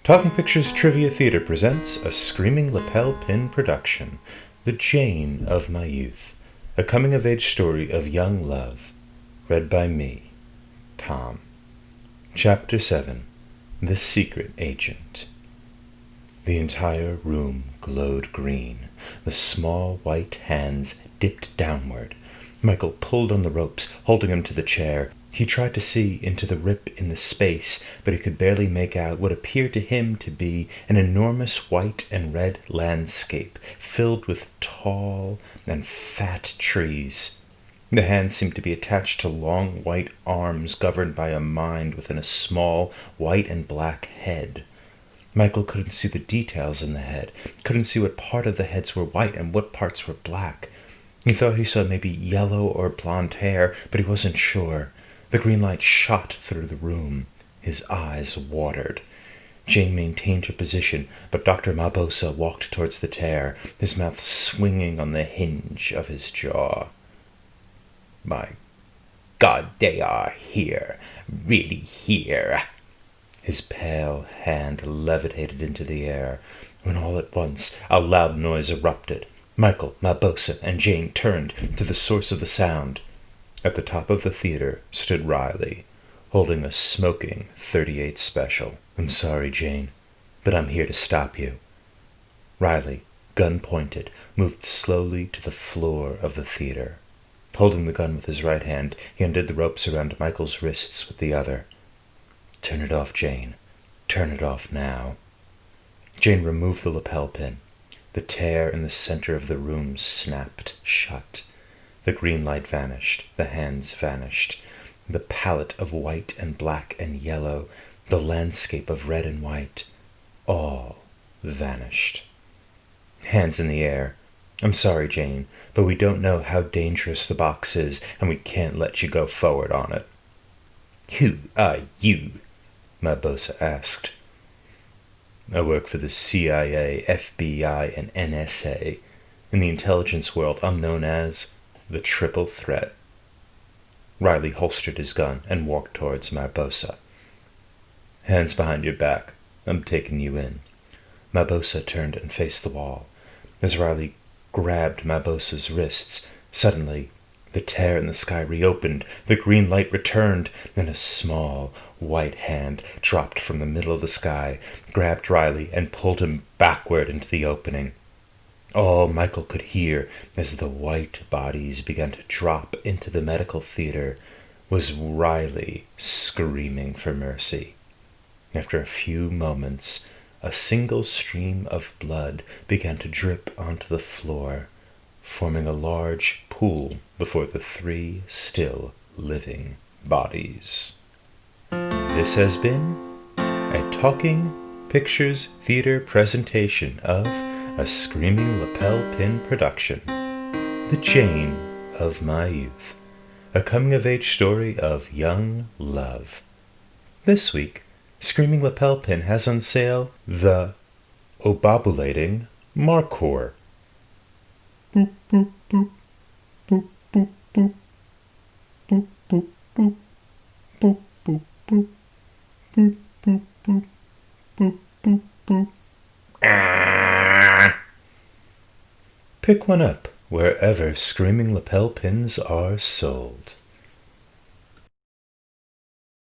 Talking Pictures Trivia Theater presents a Screaming Lapel Pin production, The Jane of My Youth, a coming-of-age story of young love, read by me, Tom. Chapter 7, The Secret Agent. The entire room glowed green. The small white hands dipped downward. Michael pulled on the ropes, holding him to the chair. He tried to see into the rip in the space, but he could barely make out what appeared to him to be an enormous white and red landscape filled with tall and fat trees. The hands seemed to be attached to long white arms governed by a mind within a small white and black head. Michael couldn't see the details in the head, couldn't see what part of the heads were white and what parts were black. He thought he saw maybe yellow or blonde hair, but he wasn't sure. The green light shot through the room. His eyes watered. Jane maintained her position, but Dr. Mabosa walked towards the tear, his mouth swinging on the hinge of his jaw. "My God, they are here, really here." His pale hand levitated into the air, when all at once a loud noise erupted. Michael, Mabosa, and Jane turned to the source of the sound. At the top of the theater stood Riley, holding a smoking .38 Special. "I'm sorry, Jane, but I'm here to stop you." Riley, gun pointed, moved slowly to the floor of the theater. Holding the gun with his right hand, he undid the ropes around Michael's wrists with the other. "Turn it off, Jane. Turn it off now." Jane removed the lapel pin. The tear in the center of the room snapped shut. The green light vanished, the hands vanished, the palette of white and black and yellow, the landscape of red and white, all vanished. Hands in the air. "I'm sorry, Jane, but we don't know how dangerous the box is, and we can't let you go forward on it." "Who are you?" Mabosa asked. "I work for the CIA, FBI, and NSA. In the intelligence world, I'm known as the Triple Threat." Riley holstered his gun and walked towards Mabosa. "Hands behind your back. I'm taking you in." Mabosa turned and faced the wall. As Riley grabbed Mabosa's wrists, suddenly the tear in the sky reopened, the green light returned, and a small white hand dropped from the middle of the sky, grabbed Riley, and pulled him backward into the opening. All Michael could hear, as the white bodies began to drop into the medical theater, was Riley screaming for mercy. After a few moments, a single stream of blood began to drip onto the floor, forming a large pool before the three still living bodies. This has been a Talking Pictures Theater presentation of a Screaming Lapel Pin production, The Jane of My Youth, a coming-of-age story of young love. This week, Screaming Lapel Pin has on sale the Obobulating Markhor. Boop, boop, boop. Boop, boop, boop. Boop, boop, boop. Boop, boop, boop. Boop, boop, boop. Boop, boop, boop. Pick one up wherever Screaming Lapel Pins are sold.